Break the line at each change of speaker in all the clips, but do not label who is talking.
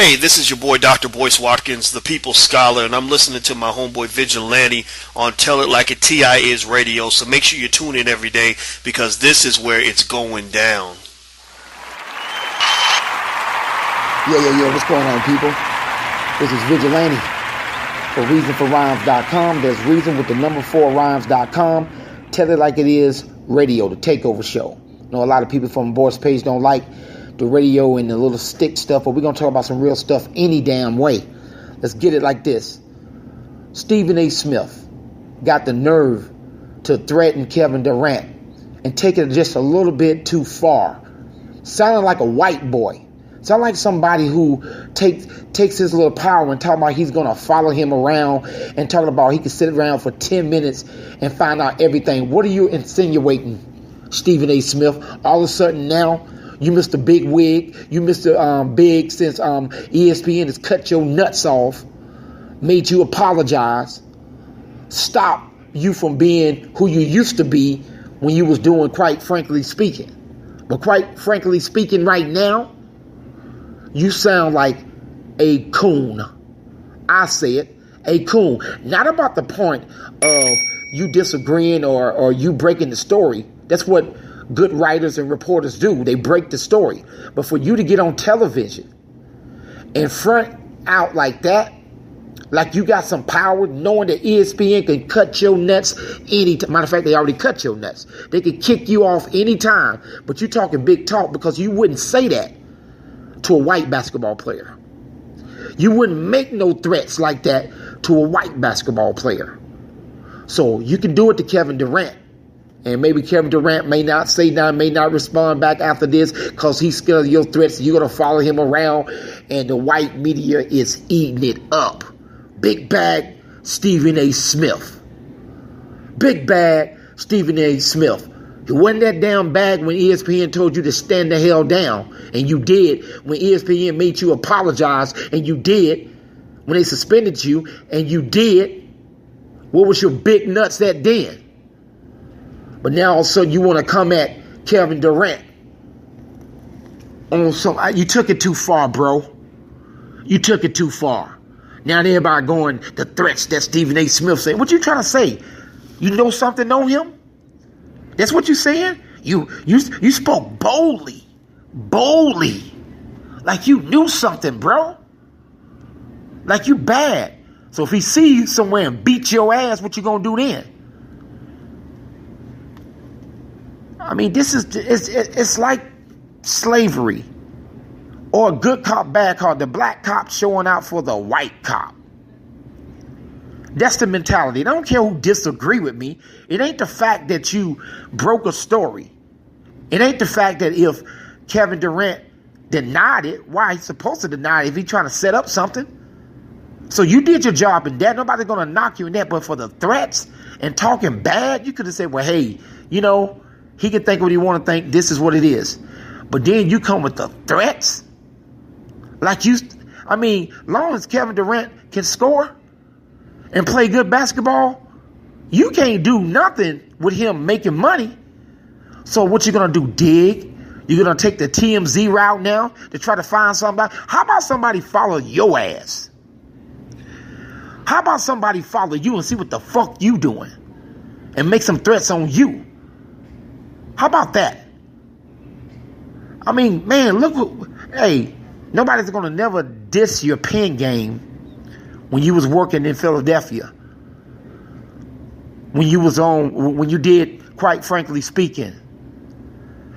Hey, this is your boy Dr. Boyce Watkins, the People's Scholar, and I'm listening to my homeboy Vigalantee on Tell It Like It T.I. Is Radio, so make sure you tune in every day because this is where it's going down.
Yo, what's going on, people? This is Vigalantee for ReasonForRhymes.com. There's reason with the number 4rhymes.com. Tell It Like It Is Radio, the takeover show. I know a lot of people from the board's page don't like the radio and the little stick stuff, but we're going to talk about some real stuff any damn way. Let's get it like this. Stephen A. Smith got the nerve to threaten Kevin Durrant and take it just a little bit too far. Sounding like a white boy. Sound like somebody who takes his little power and talking about he's going to follow him around and talking about he can sit around for 10 minutes and find out everything. What are you insinuating, Stephen A. Smith? All of a sudden now, you Mr. Big Wig, you Mr. Big since ESPN has cut your nuts off, made you apologize, stop you from being who you used to be when you was doing Quite Frankly Speaking. But quite frankly speaking right now, you sound like a coon. I say it, a coon. Not about the point of you disagreeing or you breaking the story. That's what good writers and reporters do. They break the story. But for you to get on television and front out like that, like you got some power, knowing that ESPN can cut your nuts anytime. Matter of fact, they already cut your nuts. They can kick you off anytime. But you're talking big talk because you wouldn't say that to a white basketball player. You wouldn't make no threats like that to a white basketball player. So you can do it to Kevin Durrant. And maybe Kevin Durrant may not say nothing, may not respond back after this because he's scared of your threats. You're going to follow him around and the white media is eating it up. Big bag Stephen A. Smith. Big bag Stephen A. Smith. It wasn't that damn bag when ESPN told you to stand the hell down. And you did. When ESPN made you apologize. And you did. When they suspended you. And you did. What was your big nuts that then? But now all of a sudden you want to come at Kevin Durrant. You took it too far, bro. You took it too far. Now everybody going the threats that Stephen A. Smith said. What you trying to say? You know something on him? That's what you saying? You spoke boldly. Boldly. Like you knew something, bro. Like you bad. So if he see you somewhere and beat your ass, what you gonna do then? I mean, it's like slavery or a good cop, bad cop, the black cop showing out for the white cop. That's the mentality. And I don't care who disagree with me. It ain't the fact that you broke a story. It ain't the fact that if Kevin Durrant denied it, why he's supposed to deny it if he's trying to set up something. So you did your job in that. Nobody's going to knock you in that. But for the threats and talking bad, you could have said, well, hey, you know, he can think what he want to think. This is what it is. But then you come with the threats. Like long as Kevin Durrant can score and play good basketball, you can't do nothing with him making money. So what you going to do, dig? You're going to take the TMZ route now to try to find somebody? How about somebody follow your ass? How about somebody follow you and see what the fuck you doing and make some threats on you? How about that? I mean, man, hey, nobody's going to never diss your pen game when you was working in Philadelphia. When you did Quite Frankly Speaking.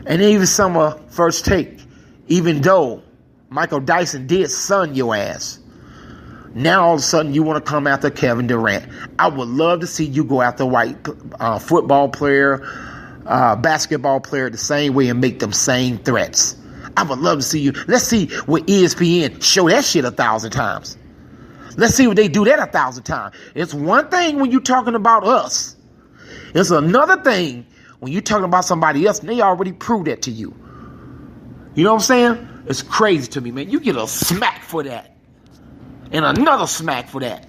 And even some of First Take, even though Michael Dyson did sun your ass. Now all of a sudden you want to come after Kevin Durrant. I would love to see you go after a white football player, basketball player the same way and make them same threats. I would love to see you. Let's see what ESPN show that shit 1,000 times. Let's see what they do that 1,000 times. It's one thing when you're talking about us. It's another thing when you're talking about somebody else and they already proved that to you. You know what I'm saying? It's crazy to me, man. You get a smack for that. And another smack for that.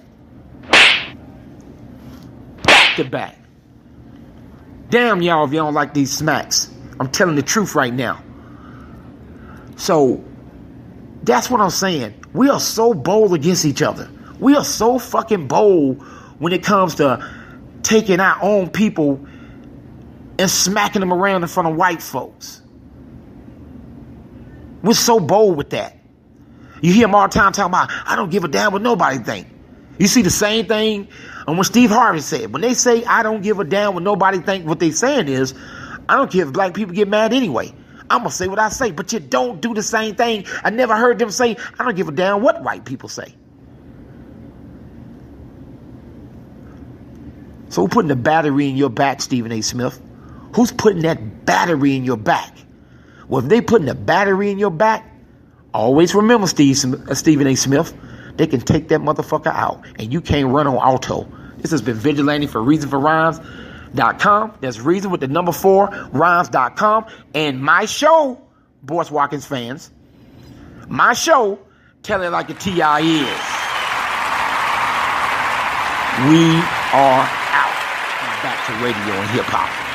Back to back. Damn y'all if you don't like these smacks. I'm telling the truth right now. So, That's what I'm saying. We are so bold against each other. We are so fucking bold when it comes to taking our own people and smacking them around in front of white folks. We're so bold with that. You hear them all the time talking about, I don't give a damn what nobody think. You see the same thing on what Steve Harvey said. When they say, I don't give a damn what nobody think, what they saying is, I don't care if black people get mad anyway. I'm going to say what I say, but you don't do the same thing. I never heard them say, I don't give a damn what white people say. So who's putting the battery in your back, Stephen A. Smith? Who's putting that battery in your back? Well, if they putting the battery in your back, always remember, Stephen A. Smith, they can take that motherfucker out, and you can't run on auto. This has been Vigilante for reasonforrhymes.com. That's reason with the number 4, rhymes.com. And my show, Boris Watkins fans, my show, Tell It Like a T.I. is. We are out. Now back to radio and hip-hop.